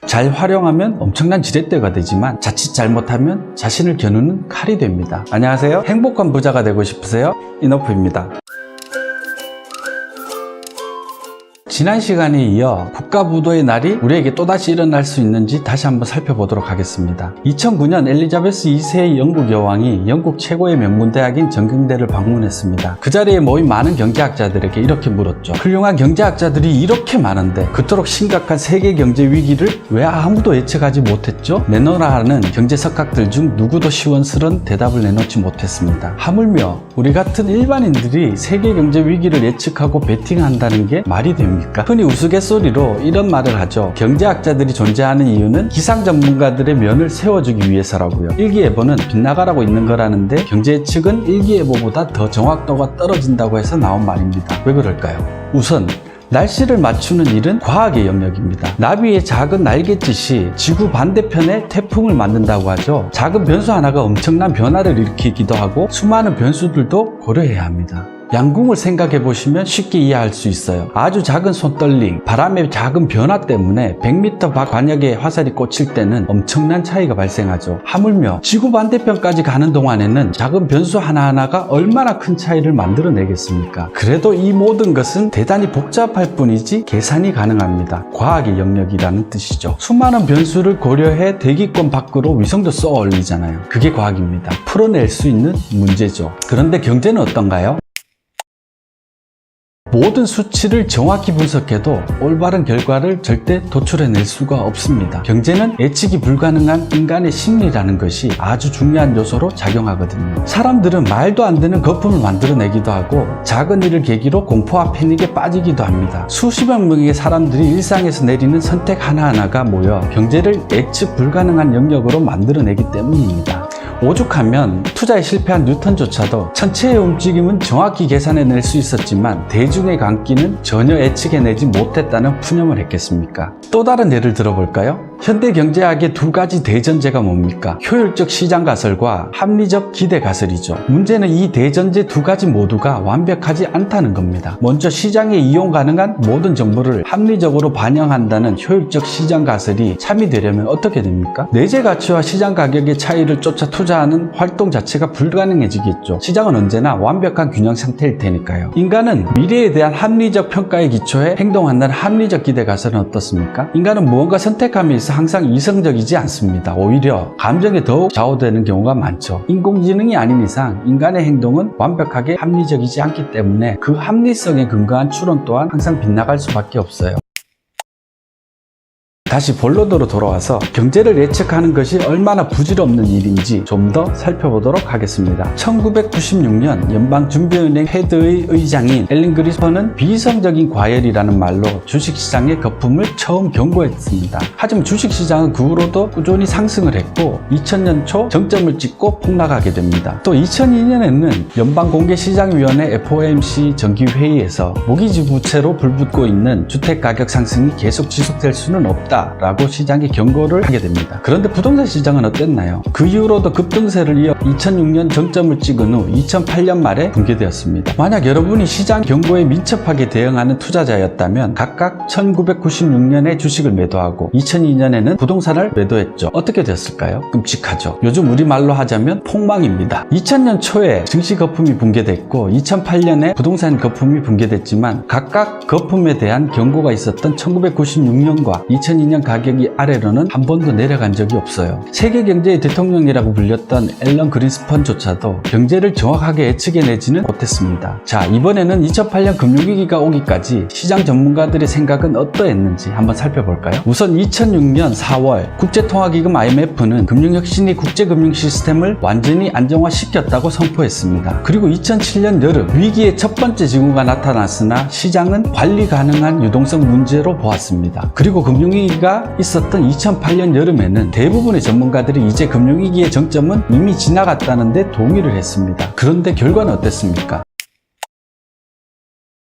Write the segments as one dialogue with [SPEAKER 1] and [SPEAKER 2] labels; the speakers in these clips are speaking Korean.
[SPEAKER 1] 잘 활용하면 엄청난 지렛대가 되지만 자칫 잘못하면 자신을 겨누는 칼이 됩니다. 안녕하세요. 행복한 부자가 되고 싶으세요? 이너프입니다. 지난 시간에 이어 국가부도의 날이 우리에게 또다시 일어날 수 있는지 다시 한번 살펴보도록 하겠습니다. 2009년 엘리자베스 2세의 영국 여왕이 영국 최고의 명문대학인 전경대를 방문했습니다. 그 자리에 모인 많은 경제학자들에게 이렇게 물었죠. 훌륭한 경제학자들이 이렇게 많은데 그토록 심각한 세계 경제 위기를 왜 아무도 예측하지 못했죠? 내놓으라 하는 경제 석학들 중 누구도 시원스런 대답을 내놓지 못했습니다. 하물며 우리 같은 일반인들이 세계 경제 위기를 예측하고 베팅한다는 게 말이 됩니까? 흔히 우스갯소리로 이런 말을 하죠. 경제학자들이 존재하는 이유는 기상 전문가들의 면을 세워주기 위해서라고요. 일기예보는 빗나가라고 있는 거라는데 경제 예측은 일기예보보다 더 정확도가 떨어진다고 해서 나온 말입니다. 왜 그럴까요? 우선 날씨를 맞추는 일은 과학의 영역입니다. 나비의 작은 날갯짓이 지구 반대편에 태풍을 만든다고 하죠. 작은 변수 하나가 엄청난 변화를 일으키기도 하고 수많은 변수들도 고려해야 합니다. 양궁을 생각해 보시면 쉽게 이해할 수 있어요. 아주 작은 손떨림, 바람의 작은 변화 때문에 100m 밖 관역에 화살이 꽂힐 때는 엄청난 차이가 발생하죠. 하물며 지구 반대편까지 가는 동안에는 작은 변수 하나하나가 얼마나 큰 차이를 만들어내겠습니까? 그래도 이 모든 것은 대단히 복잡할 뿐이지 계산이 가능합니다. 과학의 영역이라는 뜻이죠. 수많은 변수를 고려해 대기권 밖으로 위성도 쏘아 올리잖아요. 그게 과학입니다. 풀어낼 수 있는 문제죠. 그런데 경제는 어떤가요? 모든 수치를 정확히 분석해도 올바른 결과를 절대 도출해낼 수가 없습니다. 경제는 예측이 불가능한 인간의 심리라는 것이 아주 중요한 요소로 작용하거든요. 사람들은 말도 안 되는 거품을 만들어내기도 하고 작은 일을 계기로 공포와 패닉에 빠지기도 합니다. 수십여 명의 사람들이 일상에서 내리는 선택 하나하나가 모여 경제를 예측 불가능한 영역으로 만들어내기 때문입니다. 오죽하면 투자에 실패한 뉴턴조차도 천체의 움직임은 정확히 계산해낼 수 있었지만 대중의 광기는 전혀 예측해내지 못했다는 푸념을 했겠습니까? 또 다른 예를 들어볼까요? 현대 경제학의 두 가지 대전제가 뭡니까? 효율적 시장 가설과 합리적 기대 가설이죠. 문제는 이 대전제 두 가지 모두가 완벽하지 않다는 겁니다. 먼저 시장에 이용 가능한 모든 정보를 합리적으로 반영한다는 효율적 시장 가설이 참이되려면 어떻게 됩니까? 내재 가치와 시장 가격의 차이를 쫓아 투자하는 활동 자체가 불가능해지겠죠. 시장은 언제나 완벽한 균형 상태일 테니까요. 인간은 미래에 대한 합리적 평가에 기초해 행동한다는 합리적 기대 가설은 어떻습니까? 인간은 무언가 선택함에 있어 항상 이성적이지 않습니다. 오히려 감정에 더욱 좌우되는 경우가 많죠. 인공지능이 아닌 이상 인간의 행동은 완벽하게 합리적이지 않기 때문에 그 합리성에 근거한 추론 또한 항상 빗나갈 수밖에 없어요. 다시 본론으로 돌아와서 경제를 예측하는 것이 얼마나 부질없는 일인지 좀 더 살펴보도록 하겠습니다. 1996년 연방준비은행 패드의 의장인 앨런 그리스퍼는 비이성적인 과열이라는 말로 주식시장의 거품을 처음 경고했습니다. 하지만 주식시장은 그 후로도 꾸준히 상승을 했고 2000년 초 정점을 찍고 폭락하게 됩니다. 또 2002년에는 연방공개시장위원회 FOMC 정기회의에서 모기지 부채로 불붙고 있는 주택가격 상승이 계속 지속될 수는 없다 라고 시장에 경고를 하게 됩니다. 그런데 부동산 시장은 어땠나요? 그 이후로도 급등세를 이어 2006년 정점을 찍은 후 2008년 말에 붕괴되었습니다. 만약 여러분이 시장 경고에 민첩하게 대응하는 투자자였다면 각각 1996년에 주식을 매도하고 2002년에는 부동산을 매도했죠. 어떻게 됐을까요? 끔찍하죠. 요즘 우리말로 하자면 폭망입니다. 2000년 초에 증시 거품이 붕괴됐고 2008년에 부동산 거품이 붕괴됐지만 각각 거품에 대한 경고가 있었던 1996년과 2002년 가격이 아래로는 한 번도 내려간 적이 없어요. 세계 경제의 대통령이라고 불렸던 앨런 그린스펀조차도 경제를 정확하게 예측해내지는 못했습니다. 자, 이번에는 2008년 금융위기가 오기까지 시장 전문가들의 생각은 어떠했는지 한번 살펴볼까요? 우선 2006년 4월 국제통화기금 IMF는 금융혁신이 국제금융 시스템을 완전히 안정화시켰다고 선포했습니다. 그리고 2007년 여름 위기의 첫 번째 징후가 나타났으나 시장은 관리 가능한 유동성 문제로 보았습니다. 그리고 금융위기가 있었던 2008년 여름에는 대부분의 전문가들이 이제 금융위기의 정점은 이미 지나갔다는 데 동의를 했습니다. 그런데 결과는 어땠습니까?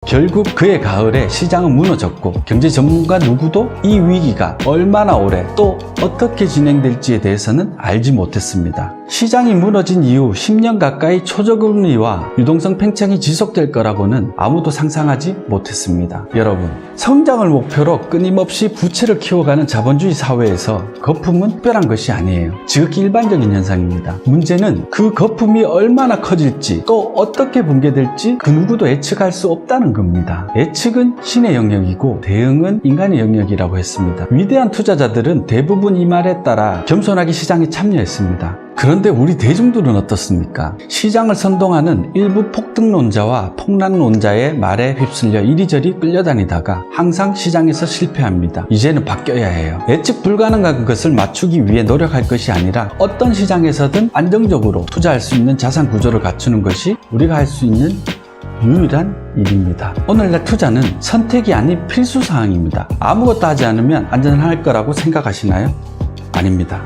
[SPEAKER 1] 결국 그해 가을에 시장은 무너졌고 경제 전문가 누구도 이 위기가 얼마나 오래 또 어떻게 진행될지에 대해서는 알지 못했습니다. 시장이 무너진 이후 10년 가까이 초저금리와 유동성 팽창이 지속될 거라고는 아무도 상상하지 못했습니다. 여러분, 성장을 목표로 끊임없이 부채를 키워가는 자본주의 사회에서 거품은 특별한 것이 아니에요. 지극히 일반적인 현상입니다. 문제는 그 거품이 얼마나 커질지 또 어떻게 붕괴될지 그 누구도 예측할 수 없다는 겁니다. 예측은 신의 영역이고 대응은 인간의 영역이라고 했습니다. 위대한 투자자들은 대부분 이 말에 따라 겸손하게 시장에 참여했습니다. 그런데 우리 대중들은 어떻습니까? 시장을 선동하는 일부 폭등론자와 폭락론자의 말에 휩쓸려 이리저리 끌려다니다가 항상 시장에서 실패합니다. 이제는 바뀌어야 해요. 예측 불가능한 것을 맞추기 위해 노력할 것이 아니라 어떤 시장에서든 안정적으로 투자할 수 있는 자산 구조를 갖추는 것이 우리가 할 수 있는 유일한 일입니다. 오늘날 투자는 선택이 아닌 필수사항입니다. 아무것도 하지 않으면 안전할 거라고 생각하시나요? 아닙니다.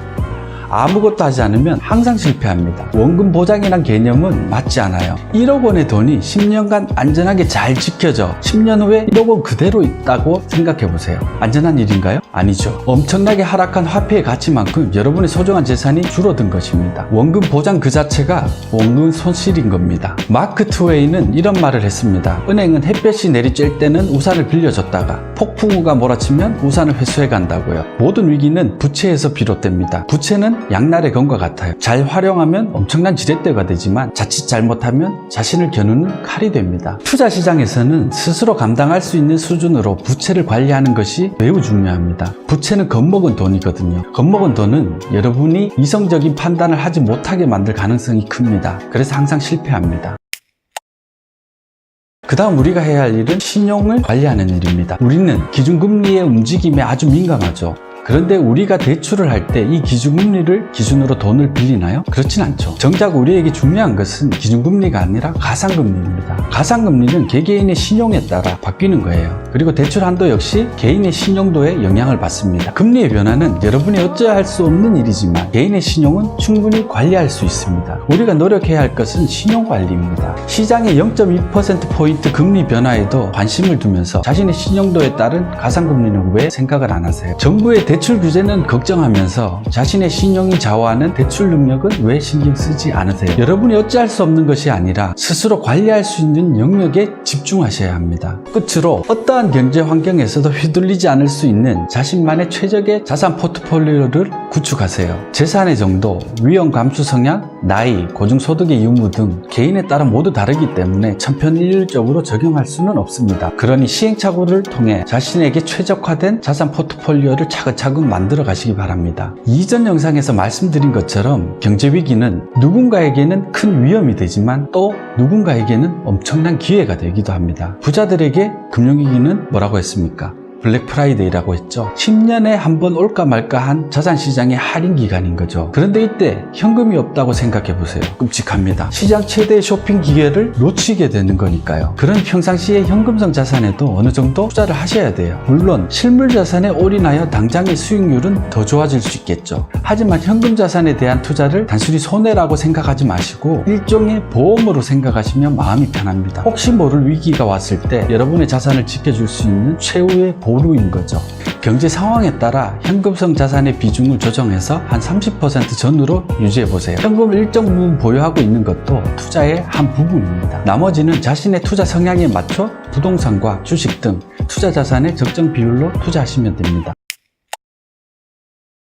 [SPEAKER 1] 아무것도 하지 않으면 항상 실패합니다. 원금 보장이란 개념은 맞지 않아요. 1억 원의 돈이 10년간 안전하게 잘 지켜져 10년 후에 1억 원 그대로 있다고 생각해 보세요. 안전한 일인가요? 아니죠. 엄청나게 하락한 화폐의 가치만큼 여러분의 소중한 재산이 줄어든 것입니다. 원금 보장 그 자체가 원금 손실인 겁니다. 마크 트웨이는 이런 말을 했습니다. 은행은 햇볕이 내리쬐을 때는 우산을 빌려줬다가 폭풍우가 몰아치면 우산을 회수해 간다고요. 모든 위기는 부채에서 비롯됩니다. 부채는 양날의 검과 같아요. 잘 활용하면 엄청난 지렛대가 되지만 자칫 잘못하면 자신을 겨누는 칼이 됩니다. 투자 시장에서는 스스로 감당할 수 있는 수준으로 부채를 관리하는 것이 매우 중요합니다. 부채는 겁먹은 돈이거든요. 겁먹은 돈은 여러분이 이성적인 판단을 하지 못하게 만들 가능성이 큽니다. 그래서 항상 실패합니다. 그 다음 우리가 해야 할 일은 신용을 관리하는 일입니다. 우리는 기준금리의 움직임에 아주 민감하죠. 그런데 우리가 대출을 할 때 이 기준금리를 기준으로 돈을 빌리나요? 그렇진 않죠. 정작 우리에게 중요한 것은 기준금리가 아니라 가상금리입니다. 가상금리는 개개인의 신용에 따라 바뀌는 거예요. 그리고 대출 한도 역시 개인의 신용도에 영향을 받습니다. 금리의 변화는 여러분이 어찌할 수 없는 일이지만 개인의 신용은 충분히 관리할 수 있습니다. 우리가 노력해야 할 것은 신용관리입니다. 시장의 0.2%포인트 금리 변화에도 관심을 두면서 자신의 신용도에 따른 가상금리는 왜 생각을 안 하세요? 정부의 대출 규제는 걱정하면서 자신의 신용이 좌우하는 대출 능력은 왜 신경 쓰지 않으세요? 여러분이 어찌할 수 없는 것이 아니라 스스로 관리할 수 있는 영역에 집중하셔야 합니다. 끝으로 어떠한 경제 환경에서도 휘둘리지 않을 수 있는 자신만의 최적의 자산 포트폴리오를 구축하세요. 재산의 정도, 위험 감수 성향, 나이, 고중소득의 유무 등 개인에 따라 모두 다르기 때문에 천편일률적으로 적용할 수는 없습니다. 그러니 시행착오를 통해 자신에게 최적화된 자산 포트폴리오를 차근차근 만들어 가시기 바랍니다. 이전 영상에서 말씀드린 것처럼 경제위기는 누군가에게는 큰 위험이 되지만 또 누군가에게는 엄청난 기회가 되기도 합니다. 부자들에게 금융위기는 뭐라고 했습니까? 블랙 프라이데이라고 했죠. 10년에 한 번 올까 말까 한 자산시장의 할인 기간인 거죠. 그런데 이때 현금이 없다고 생각해 보세요. 끔찍합니다. 시장 최대의 쇼핑 기회를 놓치게 되는 거니까요. 그런 평상시에 현금성 자산에도 어느 정도 투자를 하셔야 돼요. 물론 실물 자산에 올인하여 당장의 수익률은 더 좋아질 수 있겠죠. 하지만 현금 자산에 대한 투자를 단순히 손해라고 생각하지 마시고 일종의 보험으로 생각하시면 마음이 편합니다. 혹시 모를 위기가 왔을 때 여러분의 자산을 지켜줄 수 있는 최후의 보루인 거죠. 경제 상황에 따라 현금성 자산의 비중을 조정해서 한 30% 전후로 유지해보세요. 현금을 일정 부분 보유하고 있는 것도 투자의 한 부분입니다. 나머지는 자신의 투자 성향에 맞춰 부동산과 주식 등 투자 자산의 적정 비율로 투자하시면 됩니다.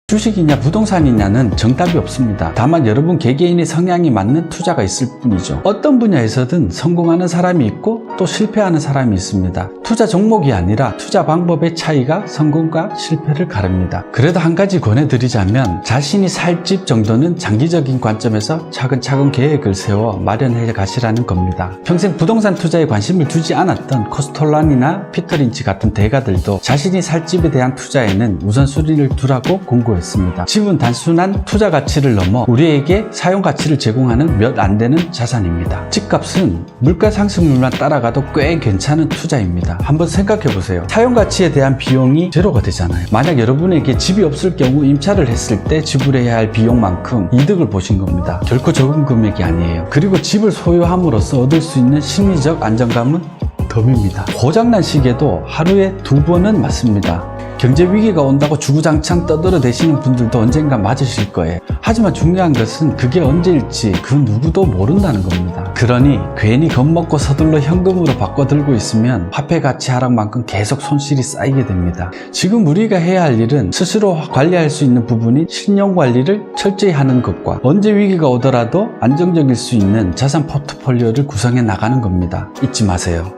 [SPEAKER 1] 주식이냐 부동산이냐는 정답이 없습니다. 다만 여러분 개개인의 성향에 맞는 투자가 있을 뿐이죠. 어떤 분야에서든 성공하는 사람이 있고 또 실패하는 사람이 있습니다. 투자 종목이 아니라 투자 방법의 차이가 성공과 실패를 가릅니다. 그래도 한 가지 권해드리자면 자신이 살 집 정도는 장기적인 관점에서 차근차근 계획을 세워 마련해 가시라는 겁니다. 평생 부동산 투자에 관심을 두지 않았던 코스톨란이나 피터 린치 같은 대가들도 자신이 살 집에 대한 투자에는 우선순위를 두라고 공고했습니다. 집은 단순한 투자 가치를 넘어 우리에게 사용 가치를 제공하는 몇 안 되는 자산입니다. 집값은 물가 상승률만 따라가도 꽤 괜찮은 투자입니다. 한번 생각해 보세요. 사용 가치에 대한 비용이 제로가 되잖아요. 만약 여러분에게 집이 없을 경우 임차를 했을 때 지불해야 할 비용만큼 이득을 보신 겁니다. 결코 적은 금액이 아니에요. 그리고 집을 소유함으로써 얻을 수 있는 심리적 안정감은 덤입니다. 고장난 시계도 하루에 2번은 맞습니다. 경제 위기가 온다고 주구장창 떠들어대시는 분들도 언젠가 맞으실 거예요. 하지만 중요한 것은 그게 언제일지 그 누구도 모른다는 겁니다. 그러니 괜히 겁먹고 서둘러 현금으로 바꿔 들고 있으면 화폐 가치 하락만큼 계속 손실이 쌓이게 됩니다. 지금 우리가 해야 할 일은 스스로 관리할 수 있는 부분인 신용 관리를 철저히 하는 것과 언제 위기가 오더라도 안정적일 수 있는 자산 포트폴리오를 구성해 나가는 겁니다. 잊지 마세요.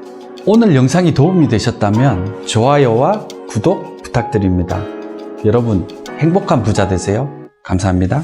[SPEAKER 1] 오늘 영상이 도움이 되셨다면 좋아요와 구독 부탁드립니다. 여러분 행복한 부자 되세요. 감사합니다.